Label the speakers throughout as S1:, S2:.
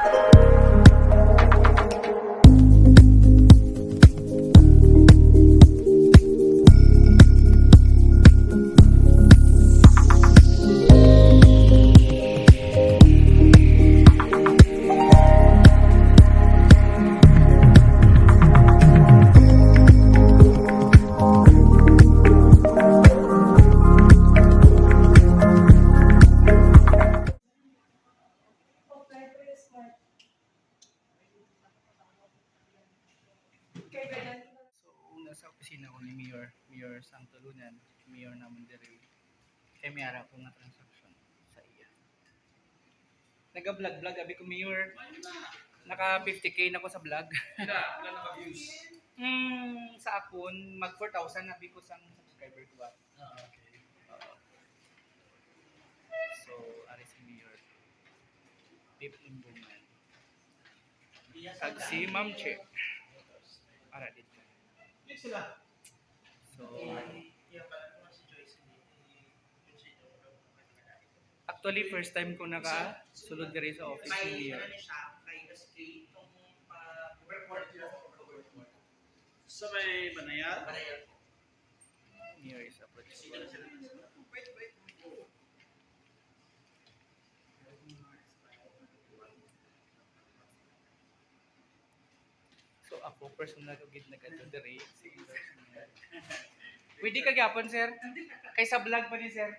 S1: So, una sa opisina ko ni Mayor Sangtulunan, Mayor naman diri, kay may ara ko nga transaction sa iya. Naga-vlog, abi ko Mayor. Naka 50k na ko sa vlog.
S2: Wala naka-views.
S1: Sa akon, mag 4,000 abi ko sang subscriber ko ba.
S2: Okay.
S1: Oo. So, ari si Mayor. Tip Imbungan. Kag si Ma'am Che. Ara dito.
S2: Yun sila.
S1: So, actually, first time ko naka-sulod diri sa office ni Mayor.
S2: Sa may Banayal?
S1: Mayor is approachable. So, ako personal ko gid nag-adto diri si Mayor. Pwede ka gyapon, sir? Kay sa vlog pa ni sir.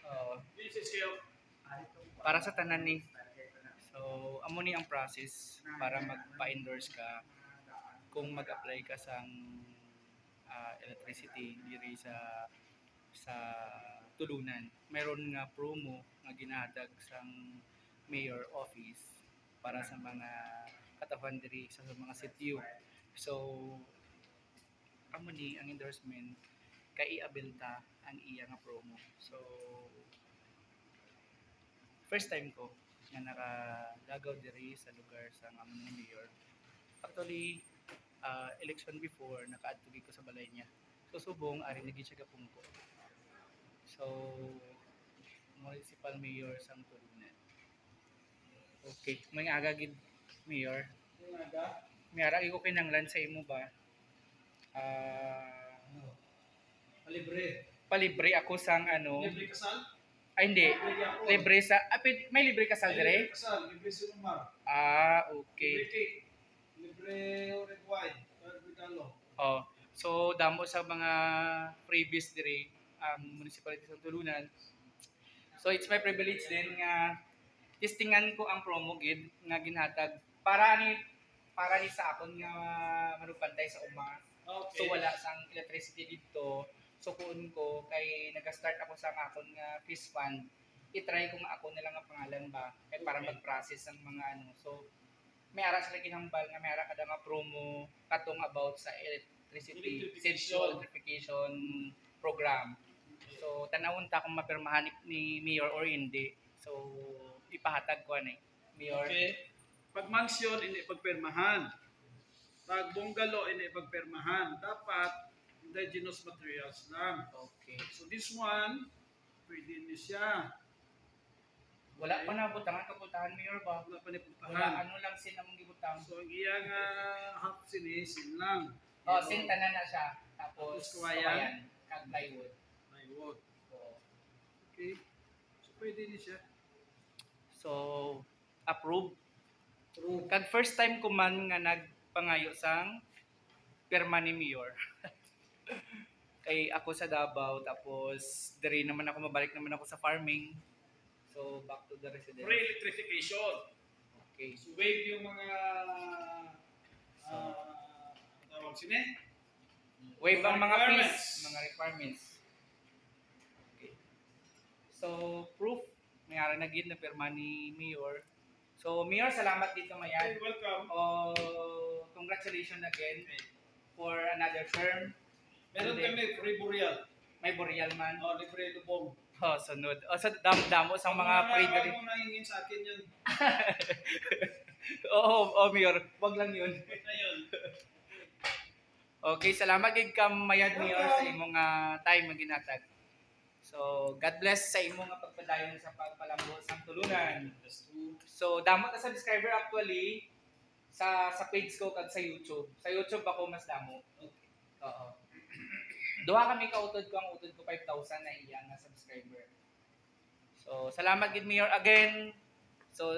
S1: Oo.
S2: This is you.
S1: Para sa tanan ni. So, amo ni ang process para magpa-endorse ka kung mag-apply ka sang electricity diri sa tulunan. Mayroon nga promo nga ginahatag sang mayor office para sa mga katawhan diri sa mga sitio. So, amo ni ang endorsement kay iabilta ang iya nga promo. So, first time ko nga nakalagaw diri sa lugar sa amon ni mayor. Actually, election before nakaadto ko sa balay niya. So subong ari naging siya gapungko. So municipal mayor sang Tulunan. Okay, may aga gid mayor.
S2: Yung aga?
S1: May ara ko kinanglan sa imo ba?
S2: Libre.
S1: Palibre ako sang ano.
S2: Libre kasal?
S1: Ay hindi. Libre sa may libre kasal dire?
S2: Libre kasal. Libre sinumar.
S1: Okay.
S2: Libre cake. Libre red wine. Regalo.
S1: Oh, so damo sa mga freebies diri ang municipality sa Tulunan. So it's my privilege din nga testingan ko ang promo gid nga ginhatag para ni sa akon nga manugpantay sa uma.
S2: Okay.
S1: So wala sang electricity dito. So kuon ko kay nag-start ako sa akon nga fish fund. I-try ko nga ako na lang ang pangalan ba kay para
S2: Okay.
S1: mag-process ang mga ano. So may ara sila kinahambal nga may ara kada nga promo katong about sa electricity electrification program. So tanawon ta kung mapirmahan ni mayor or hindi. So ipahatag ko ani mayor.
S2: Okay. Pag mansion, hindi pagpermahan. Pag bungalow, hindi pagpermahan. Dapat indigenous materials lang.
S1: Okay.
S2: So this one, pwede niya siya.
S1: Wala pa na butangan kaputahan mayor ba?
S2: Wala pa
S1: Wala
S2: niputahan.
S1: ano lang sin among gibutang.
S2: So ang iyang half sinisin lang.
S1: Oh, sin tanan na siya. Tapos
S2: Tapos kawayan.
S1: kag plywood.
S2: Plywood.
S1: Oo.
S2: Okay. So pwede niya siya.
S1: So approve.
S2: True.
S1: Kag first time ko man nga nagpangayo sang pirma ni mayor. Kay ako sa Davao tapos diri naman ako mabalik naman ako sa farming. So back to the residence.
S2: Free electrification.
S1: Okay.
S2: So wave yung mga
S1: So,
S2: tawag sine?
S1: wave ang mga
S2: requirements.
S1: fees, mga requirements. Okay. So proof may ara na gid na pirma ni mayor. So mayor, salamat dito
S2: Okay,
S1: mayan.
S2: welcome.
S1: Oh, congratulations again for another term.
S2: Meron
S1: And then,
S2: kami free burial.
S1: may burial man.
S2: Oh, libre lubong.
S1: Oh, sunod. Oh, sa damo sa mga free dali.
S2: Huwag mo nahingin sa akin yun.
S1: Oo, mayor. Wag lang yun.
S2: Na yun.
S1: Okay, salamat gid ka mayad mayor sa imong time nga ginatag. So So, God bless sa imo nga pagpadayon sa pagpalambo sa tulunan. So, damo ta subscriber actually sa page ko kag sa YouTube. Sa YouTube ako mas damo. Oo. Duha kami kautod ko, ang utod ko 5,000 na iya nga subscriber. So, salamat gid Mayor again. So,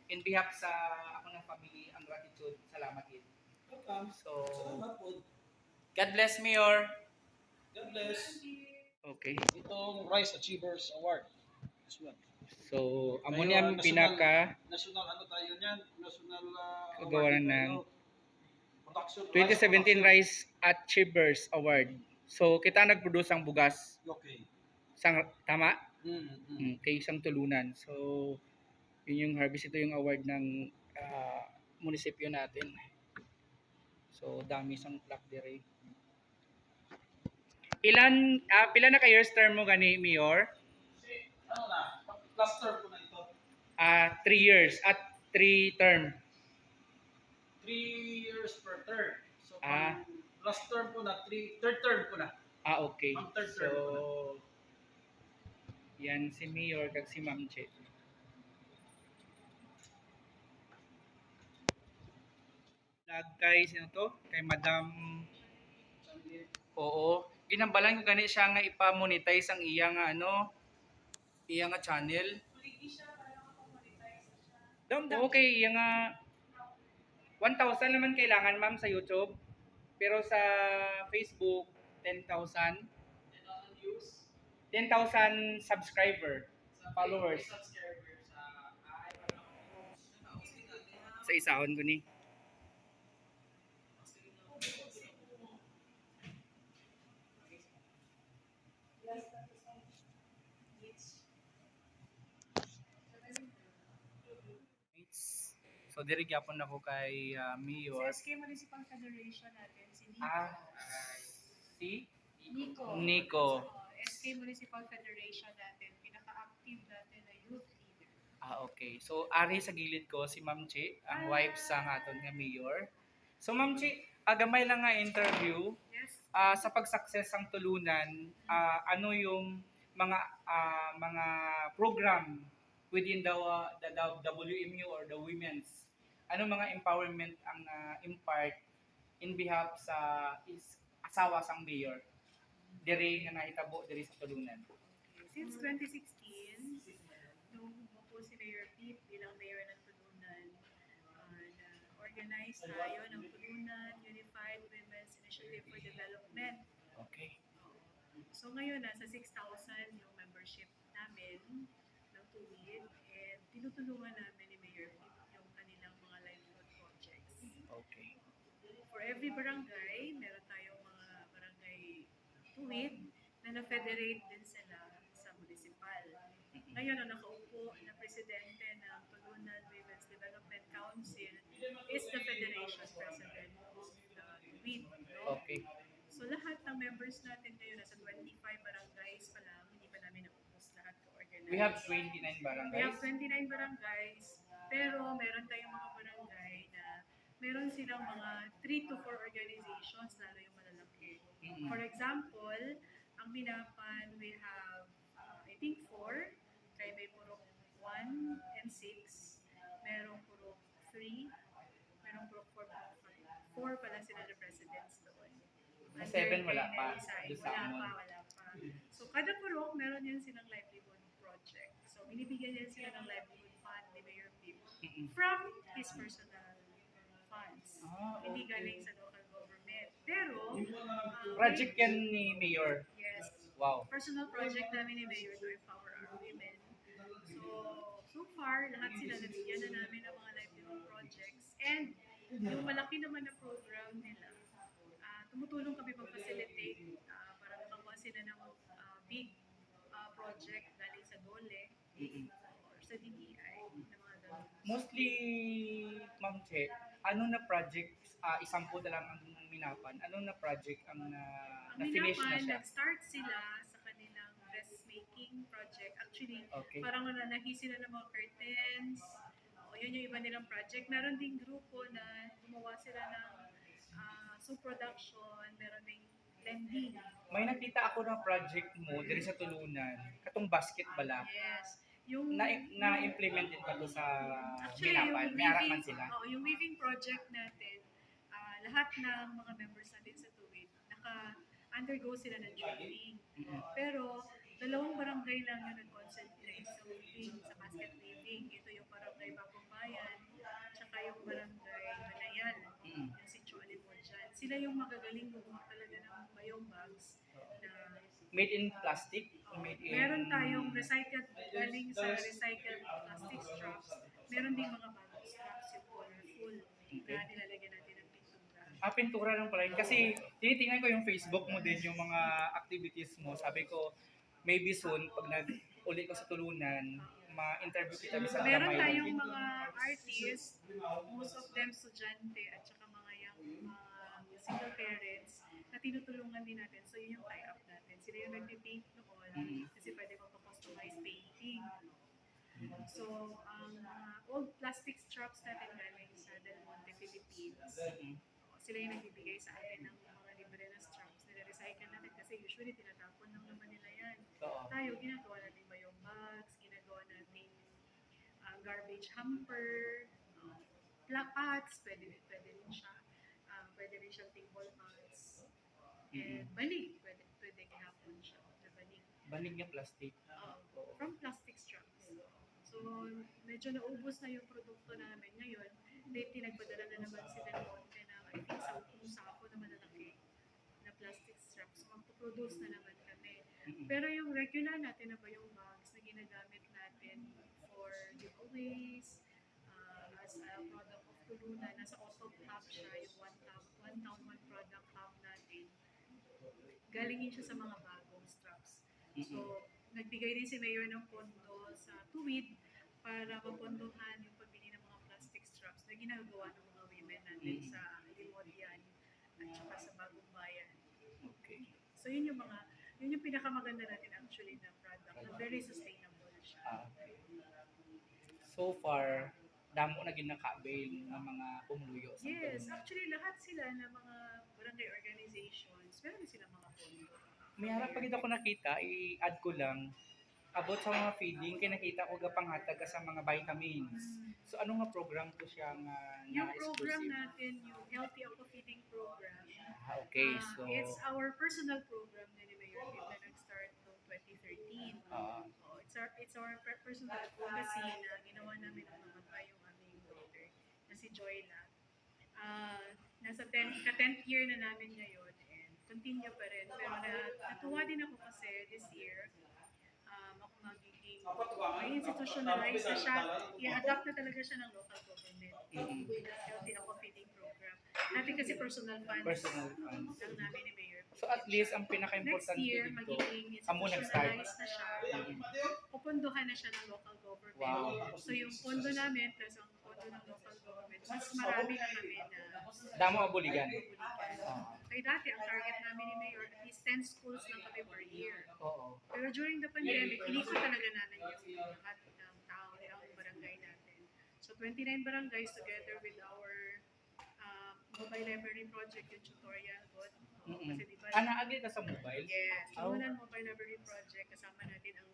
S1: in behalf sa ako ng family, ang gratitude, salamat gid.
S2: Welcome.
S1: So,
S2: Salamat po.
S1: God bless Mayor.
S2: God bless.
S1: Okay.
S2: Itong Rice Achievers Award. This one.
S1: So, amo
S2: Tayo,
S1: niya
S2: national-
S1: pinaka
S2: National ano tayo niyan? National
S1: Kagawaran
S2: award
S1: ng
S2: tayo. Production,
S1: 2017
S2: production.
S1: Rice Achievers Award. So, kita nag-produce ang bugas.
S2: Okay.
S1: Sang, tama?
S2: Mm.
S1: Kay isang tulunan. So, yun yung harvest. Ito yung award ng munisipyo natin. So, dami isang plaque dire. Pila na ka years term mo gani, Mayor?
S2: Ano na? Last term ko na ito.
S1: 3 years at 3 term.
S2: 3 years per term. So,
S1: Ah.
S2: last term ko na, third term ko na.
S1: Okay.
S2: Ang third
S1: So,
S2: term.
S1: yan si Mayor kag si Ma'am Che. Vlog kay sino to? Kay Madam. Oo. Ginambalan ko gani siya nga ipa-monetize ang iya nga iya nga channel. Okay, iya nga 1,000 naman kailangan ma'am sa YouTube. Pero sa Facebook 10,000. 10,000 subscriber, followers. Sa isahon ko ni. So diri gyapon ako kay Mayor.
S3: Sa SK Municipal Federation natin, si Nico.
S1: Si
S3: Nico.
S1: Nico.
S3: SK Municipal Federation natin, pinaka-active natin na youth leader.
S1: Okay. So ari sa gilid ko si Ma'am Chi, ang wife sa aton nga Mayor. So Ma'am Chi, gamay lang nga interview.
S3: Yes.
S1: Sa pag-success ang tulunan, ano yung mga program within the WMU or the women's, ano mga empowerment ang impart in behalf sa asawa sang mayor diri nga nahitabo diri sa tulunan.
S3: Since 2016, nung umupo si Mayor Pete bilang mayor ng Tulunan, organize tayo ng Tulunan Unified Women's Initiative for Development.
S1: Okay.
S3: So ngayon, nasa 6,000 yung membership namin ng tuwid, and tinutulungan namin ni Mayor Pete yung kanilang mga livelihood projects.
S1: Okay.
S3: For every barangay, meron tayong mga barangay tuwid na na-federate din sila sa municipal. Ngayon, ang nakaupo na presidente ng Tulunan Women's Development Council is the Federation President of the tuwid. No?
S1: Okay.
S3: So lahat ng members natin ngayon, nasa 25 barangays pa lang, hindi pa namin naubos lahat ko-organize.
S1: We have 29
S3: We have
S1: barangays.
S3: 29 barangays, pero meron tayong mga barangay na meron silang mga 3 to 4 organizations, lalo yung malalaki.
S1: Mm-mm.
S3: For example, ang Binapan, we have, I think 4, kaya may Purok 1 and 6, merong Purok 3, merong Purok 4, 4 pala sila na presidents doon.
S1: Sa 7 wala pa.
S3: Wala
S1: Doon sa Amon.
S3: pa. So, kada purok, meron yan silang livelihood project. So, binibigyan yan sila ng livelihood fund ni Mayor Pip
S1: Mm-mm.
S3: from his personal funds. Hindi
S1: Okay.
S3: galing sa local government. Pero,
S1: Project yan ni Mayor.
S3: yes,
S1: Wow.
S3: personal project namin ni Mayor to empower our women. So far, lahat sila nabigyan na namin ng mga livelihood projects. And yung malaki naman na program nila, tumutulong kami mag-facilitate para makakuha sila ng big project galing sa DOLE
S1: Mm-mm.
S3: or sa DTI na mga ganun.
S1: Mostly, Ma'am Che, ano na project, isampu na lang ang Minapan, ano na project ang
S3: Ang
S1: na-finish na
S3: Minapan,
S1: siya?
S3: nag-start sila sa kanilang dressmaking project. Actually,
S1: Okay.
S3: parang nananahi sila ng mga curtains. O, yun yung iba nilang project. Meron ding grupo na gumawa sila ng soup production. Meron ding lending.
S1: May nakita ako ng project mo diri sa Tulunan, katong basket bala.
S3: Yes. Yung,
S1: Na-implement din ba to sa
S3: actually,
S1: Binapan?
S3: yung
S1: May harapan
S3: weaving,
S1: sila.
S3: yung weaving project natin, lahat ng mga members natin sa Tuwid, naka-undergo sila ng training.
S1: Mm-mm.
S3: Pero, dalawang barangay lang yung nag-concentrate sa weaving, sa basket weaving. Ito yung barangay Bagong Bayan, tsaka yung barangay Manayan,
S1: Mm-mm.
S3: yung Sitio Alimodjan. Sila yung magagaling gumawa talaga ng bayong bags na
S1: Made in plastic? Made in...
S3: meron tayong recycled, galing sa recycled plastic straps. Meron ding mga bagong straps yung colorful na nilalagyan natin ng pintura.
S1: Pintura lang pala yun. Kasi tinitingnan ko yung Facebook mo din, yung mga activities mo. Sabi ko, maybe soon, pag nag-uli ko sa Tulunan, ma-interview kita sa
S3: Meron
S1: Damay.
S3: tayong mga artists, most of them estudyante at saka mga young single parents na tinutulungan din natin. So yun yung tie-up natin. Sila yung nag-paint noon kasi pwede magpa-customize painting. So, ang old plastic straps natin galing sa Del Monte, Philippines. Sila yung nagbibigay sa atin ng mga libre na straps. Nila-recycle natin kasi usually tinatapon lang naman nila yan.
S1: Oo.
S3: Tayo, ginagawa natin ba yung bags, ginagawa natin garbage hamper, pots, pwede rin siya. Pwede rin siyang table mats. And banig, pwede gihapon siya na banig.
S1: Banig niya plastic.
S3: From plastic straps. So, medyo naubos na yung produkto namin ngayon. Lately, nagpadala na naman si Del Monte na I think sa ako na malalaki na plastic straps. So, magpo-produce na naman kami. Pero yung regular natin na ba yung bags na ginagamit natin for giveaways, as a product of Tulunan, nasa Auto Hub siya, yung one town, one product hub natin. Galingin siya sa mga bagong straps. So, nagbigay din si Mayor ng pondo sa Tuwid para mapondohan yung pagbili ng mga plastic straps na ginagawa ng mga women natin sa Limodian at saka sa Bagong Bayan.
S1: Okay.
S3: So, yun yung pinakamaganda natin actually na product na very sustainable siya.
S1: So far, damo na ginaka-avail ng mga pumuluyo sa
S3: Yes,
S1: Tulunan.
S3: actually lahat sila ng mga barangay organizations, meron silang mga pondo.
S1: May harap pag ako nakita, i-add ko lang, about sa mga feeding, kaya nakita ko gapanghatag sa mga vitamins. So ano nga program to siya nga
S3: Yung
S1: na
S3: program
S1: exclusive?
S3: natin, yung Healthy Ako Feeding Program,
S1: Okay, so...
S3: it's our personal program na ni Mayor Pip na nag-start noong 2013. It's our personal advocacy na ginawa namin ng mga yung aming daughter na si Joyla. Nasa 10th year na namin ngayon and continue pa rin. Pero natuwa din ako kasi this year, ako magiging may institutionalize na siya. I-adapt na talaga siya ng local government. Healthy Ako Feeding Program. Natin kasi personal funds lang namin ni Mayor.
S1: So at least ang
S3: Next
S1: pinaka-importante
S3: year,
S1: dito,
S3: magiging
S1: amo nag-start.
S3: institutionalized na siya. Pupunduhan na siya ng local government.
S1: Wow.
S3: So yung pondo namin plus ang pondo ng local government, mas marami na kami na
S1: Damo abuligan.
S3: kaya dati, ang target namin ni Mayor, at least 10 schools lang kami per year.
S1: Oo.
S3: Pero during the pandemic, inikot talaga namin yung lahat ng tao, ng barangay natin. So 29 barangays together with our mobile library project, yung tutorial bot. Kasi diba,
S1: Naagli ka sa mobile?
S3: yes, Tulunan Mobile Library Project, kasama natin ang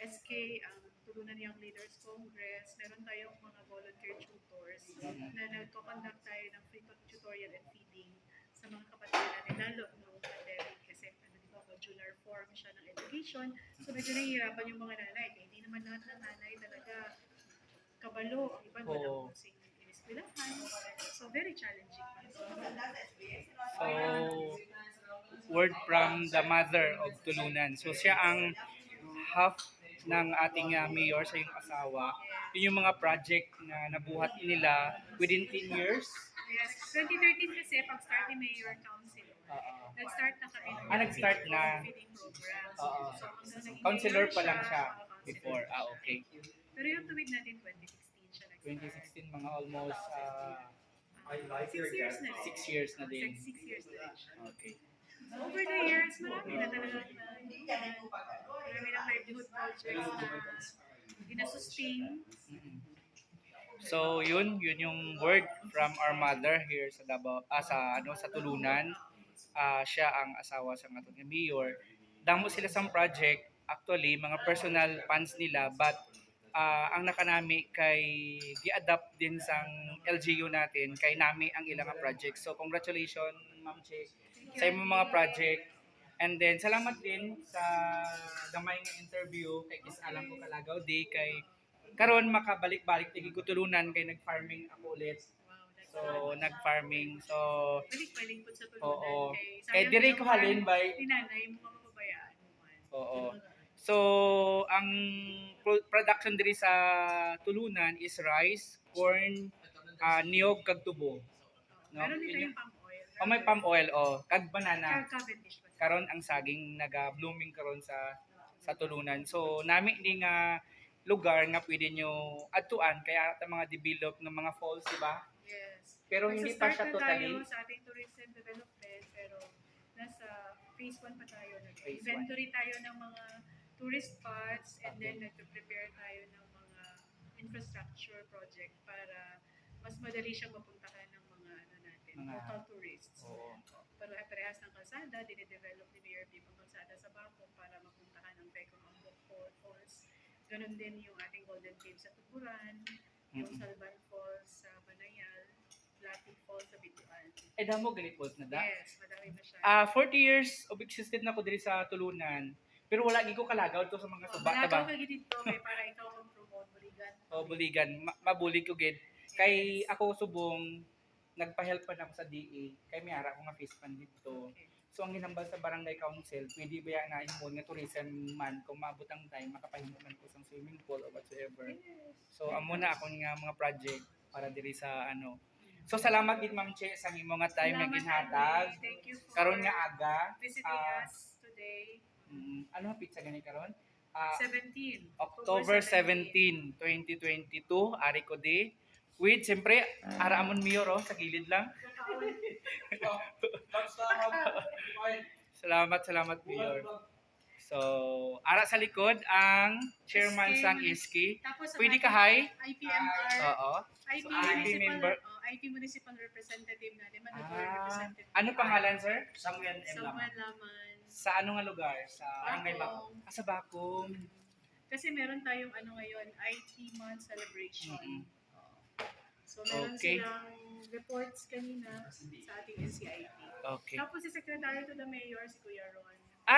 S3: SK, ang Tulunan Young Leaders Congress. Meron tayong mga volunteer tutors na nagko-conduct tayo ng free tutorial and feeding sa mga kapatid natin, lalo noong pandemic kasi modular form siya ng education. So medyo nahihirapan yung mga nanay. Kaya hindi naman lahat ng nanay talaga kabalo. Ang iba walang kusing iniskwelahan. So very challenging.
S1: So, word from the mother of Tulunan. So, siya ang half ng ating mayor sa yung asawa. Yun yung mga project na nabuhat nila within 10 years.
S3: Yes, 2013 kasi pag-start ni Mayor Council. Nag-start na kami ng
S1: nag-start na.
S3: feeding program.
S1: Oo.
S3: So, hanggang naging
S1: Counselor
S3: mayor
S1: pa lang siya
S3: counselor.
S1: before. Okay.
S3: Pero yung tuwid natin, 2016 siya nag-start.
S1: 2016, mga almost
S3: 6 years na din.
S1: 6 years na din.
S3: 6 years na din siya.
S1: Okay.
S3: So, over the years, marami na talaga marami na livelihood projects na ginasustain.
S1: So yun yung word from our mother here sa Davao, sa Tulunan. siya ang asawa sa ato nga mayor. Damo sila sa project, actually mga personal funds nila, but ang nakanami kay gi-adapt din sang LGU natin kay nami ang ilang nga project. So congratulations Ma'am Che sa imong mga project. And then salamat din sa gamay nga interview kay kis alam ko kalagaw di kay karon makabalik-balik tigi ko tulunan kay nag-farming ako ulit.
S3: Wow, that's
S1: So nag-farming. So
S3: balik-balik po sa
S1: oo.
S3: tulunan
S1: Kay dire ko halin by
S3: Tinanay mo mapabayaan mo man.
S1: oo. So ang production diri sa tulunan is rice, corn, niyog kag tubo. No?
S3: Meron din tayong palm oil.
S1: Oh, may palm oil kag banana.
S3: Cavendish pa.
S1: Karon ang saging naga-blooming karon sa tulunan. So nami ni nga lugar nga pwede nyo adtuan kaya ta mga develop ng mga falls, di ba?
S3: Yes.
S1: Pero hindi pa siya
S3: Magsa-start na
S1: totally
S3: tayo sa ating tourism development, pero nasa phase 1 pa tayo.
S1: Phase
S3: Inventory tayo ng mga tourist spots and then nagpe-prepare tayo ng mga infrastructure project para mas madali siyang mapuntahan ng mga local tourists.
S1: Oo.
S3: Parehas ng kalsada, dinidevelop ni Mayor Pip ang kalsada sa Bacong para mapuntahan ang Pecos Falls. Ganon din yung ating Golden Cave sa Tuburan, yung Salvan Falls sa Banayal, Latin Falls sa Bituan.
S1: Damo galipot na da.
S3: Yes, madami masyado.
S1: 40 years of existed na ko diri sa tulunan. Pero wala gi ko kalagaw to sa mga suba,
S3: Malagaw
S1: diba?
S3: ka dito kay para ikaw ang promote buligan.
S1: O buligan, mabulig ko gid. Kay ako subong nagpa-help pa na ako sa DA. Kay may ara ko nga face pan dito.
S3: Okay.
S1: So ang ginambal sa barangay council, pwede ba na imon nga tourism man kung maabot ang time makapahimo man ko sa swimming pool or whatsoever. So amo na ako nga mga project para diri sa ano. So salamat gid Ma'am Che sa imong nga time nga
S3: Salamat,
S1: ginhatag.
S3: Andre. Thank you for
S1: Karon nga aga,
S3: visiting us today.
S1: ano ang pizza gani karon?
S3: 17.
S1: October 17, 2022, ari ko di. With siyempre ara amon mayor sa gilid lang. Salamat mayor. So, ara sa likod ang chairman
S3: Iski.
S1: sang Iski.
S3: Tapos ang
S1: Pwede ka
S3: ating
S1: hi?
S3: IPMR,
S1: Oo.
S3: IT,
S1: So, IT member.
S3: IT municipal representative natin, Managor
S1: Ah,
S3: representative.
S1: ano pangalan sir?
S2: Samuel M.
S3: Samuel Laman.
S1: Sa ano nga lugar? Sa Barangay Bacong.
S3: Bacong.
S1: Sa Bacong.
S3: Kasi meron tayong ano ngayon, IT month celebration.
S1: Mm-mm.
S3: So meron
S1: Okay.
S3: silang reports kanina sa ating NCIP.
S1: Okay.
S3: Tapos si Secretary to the Mayor, si Kuya Ron.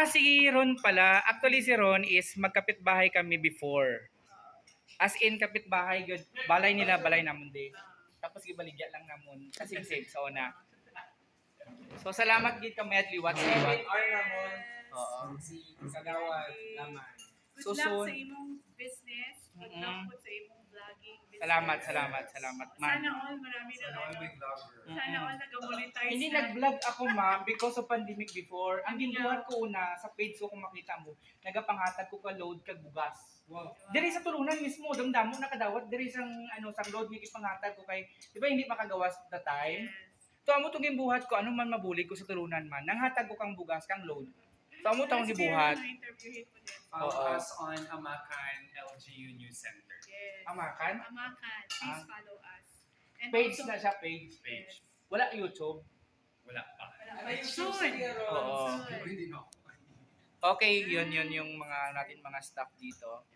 S1: Si Ron pala. Actually si Ron is magkapit-bahay kami before. As in kapit-bahay good. Balay nila, balay namon di. Tapos gibaligya lang namon kasi safe sa una. So salamat gid kami at liwat sa iwan. Oo.
S2: Si Kagawad naman.
S3: Good
S1: So
S3: luck
S1: soon.
S3: sa imong business. Good luck po sa imong vlogging business.
S1: Salamat ma'am.
S3: Sana all marami na Sana all nag-monetize
S1: Hindi
S3: na.
S1: nag-vlog ako ma'am because of pandemic before. Ang ginbuhat ko una sa page ko kung makita mo, nagapanghatag ko ka load kag bugas.
S2: Wow.
S1: Diri sa tulunan mismo, damdamo nakadawat diri sang sang load nga ipanghatag ko kay di ba hindi makagawas the time.
S3: Yes.
S1: To amo tong gibuhat ko ano man mabulig ko sa tulunan man. Nanghatag ko kang bugas kang load. To amo tong gibuhat.
S3: Na-interviewin ko din.
S4: Follow
S1: Oo.
S4: us on Amakan LGU News Center.
S3: Yes.
S1: Amakan?
S3: Amakan. Please follow us. And
S1: Page
S3: also,
S1: na siya page.
S4: Page.
S1: Wala YouTube.
S4: Wala pa.
S3: Soon.
S1: Oo.
S3: Soon.
S4: Hindi na ako.
S1: Okay, yun yung mga natin mga staff dito.